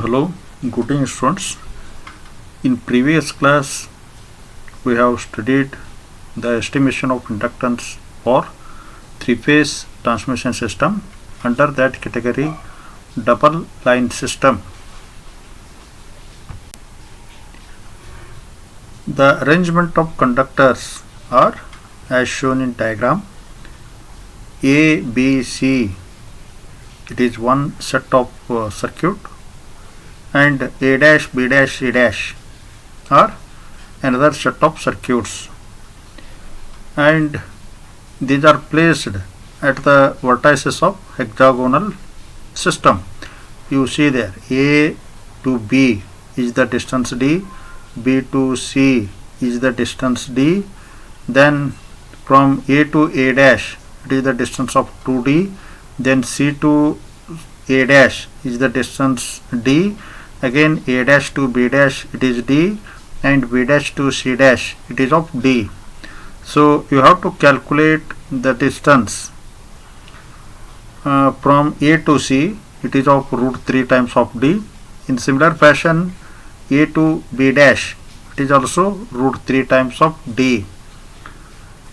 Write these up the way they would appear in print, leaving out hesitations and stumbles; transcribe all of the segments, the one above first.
Hello, good evening students. In previous class we have studied the estimation of inductance for three-phase transmission system. Under that category, double line system. The arrangement of conductors are as shown in diagram. A, B, C, it is one set of circuit, and A dash, B dash, C dash are another set of circuits, and these are placed at the vertices of hexagonal system. You see there, A to B is the distance D, B to C is the distance D, then from A to A dash it is the distance of 2D, then C to A dash is the distance D, again A dash to B dash it is D, and B dash to C dash it is of D. So you have to calculate the distance from A to C, it is of root 3 times of D. In similar fashion, A to B dash it is also root 3 times of D.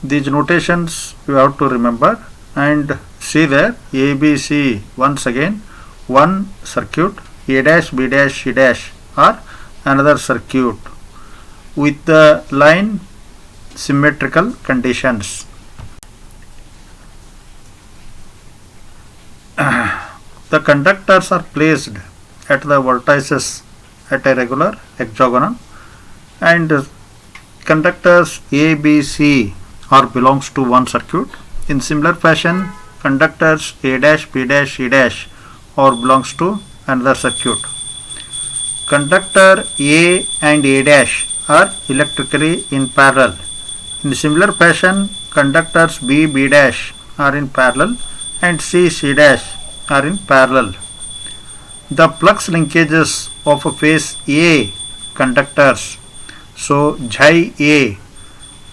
These notations you have to remember, and see there A, B, C once again one circuit, A dash, B dash, C dash are another circuit with the line symmetrical conditions. The conductors are placed at the vertices at a regular hexagon, and conductors A, B, C are belongs to one circuit. In similar fashion, conductors A dash, B dash, C dash or belongs to another circuit. Conductor A and A dash are electrically in parallel. In similar fashion, conductors B, B dash are in parallel, and C, C dash are in parallel. The flux linkages of a phase A conductors. So Xi A,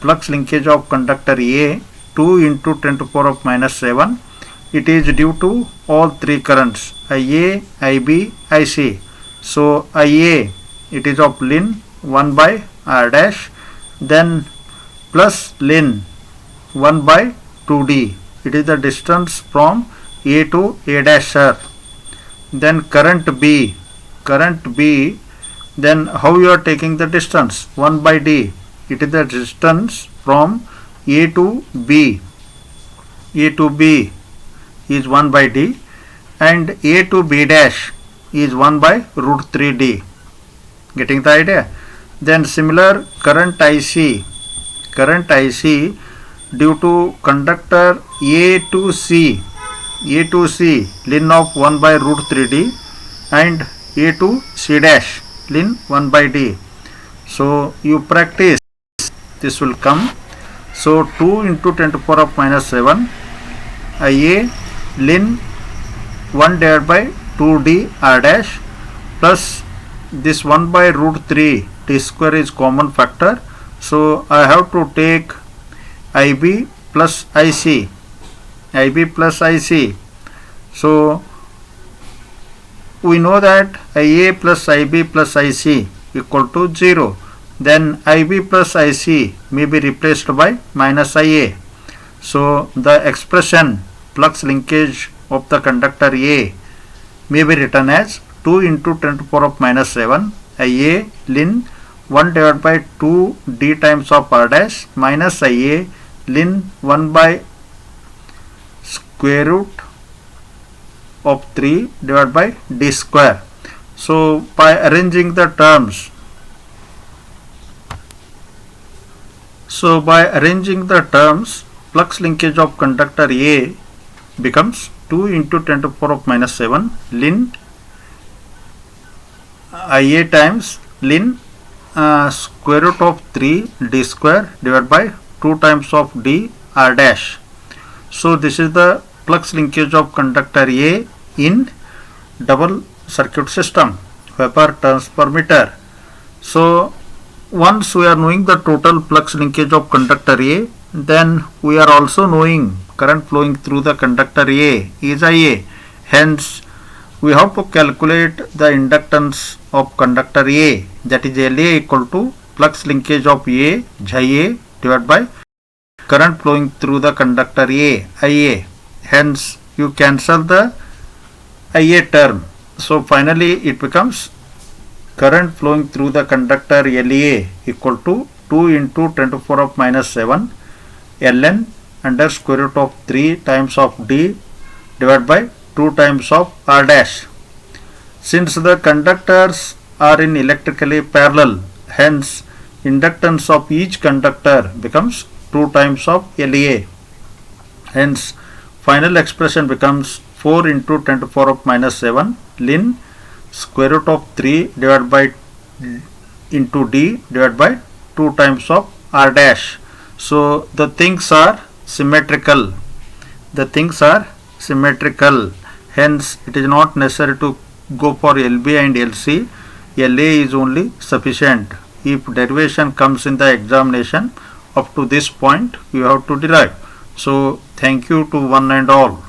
flux linkage of conductor A, 2 into 10 to the power of minus 7. It is due to all three currents, IA, IB, IC. So IA it is of ln 1 by R dash, then plus ln 1 by 2D. It is the distance from A to A dash R. Then current B, then how you are taking the distance? 1 by D. It is the distance from A to B. A to B is 1 by D, and A to B dash is 1 by root 3D. Getting the idea? Then similar current IC due to conductor A to C ln of 1 by root 3D, and A to C dash ln 1 by D. So you practice, this will come. So 2 into 10 to the power of minus 7 IA ln 1 divided by 2D R dash, plus this 1 by root 3 D square is common factor. So I have to take IB plus IC. So we know that IA plus IB plus IC equal to 0. Then IB plus IC may be replaced by minus IA. So the expression flux linkage of the conductor A may be written as 2 into 10 to the power of minus 7 IA ln 1 divided by 2 D times of R dash minus IA ln 1 by square root of 3 divided by D square. So by arranging the terms, flux linkage of conductor A becomes 2 into 10 to the power of minus 7 ln IA times ln square root of 3 D square divided by 2 times of D R dash. So this is the flux linkage of conductor A in double circuit system, Weber turns per meter. So once we are knowing the total flux linkage of conductor A, then we are also knowing current flowing through the conductor A is IA. Hence we have to calculate the inductance of conductor A, that is LA equal to flux linkage of A, Ia divided by current flowing through the conductor A, Ia. Hence you cancel the Ia term. So finally it becomes current flowing through the conductor LA equal to 2 into 10 to the power of minus 7 ln under square root of 3 times of D divided by 2 times of R dash. Since the conductors are in electrically parallel, hence inductance of each conductor becomes 2 times of LA. Hence final expression becomes 4 into 10 to the power of minus 7 ln square root of 3 divided by into D divided by 2 times of R dash. So the things are symmetrical. The things are symmetrical. Hence it is not necessary to go for LB and LC. LA is only sufficient. If derivation comes in the examination up to this point, you have to derive. So thank you to one and all.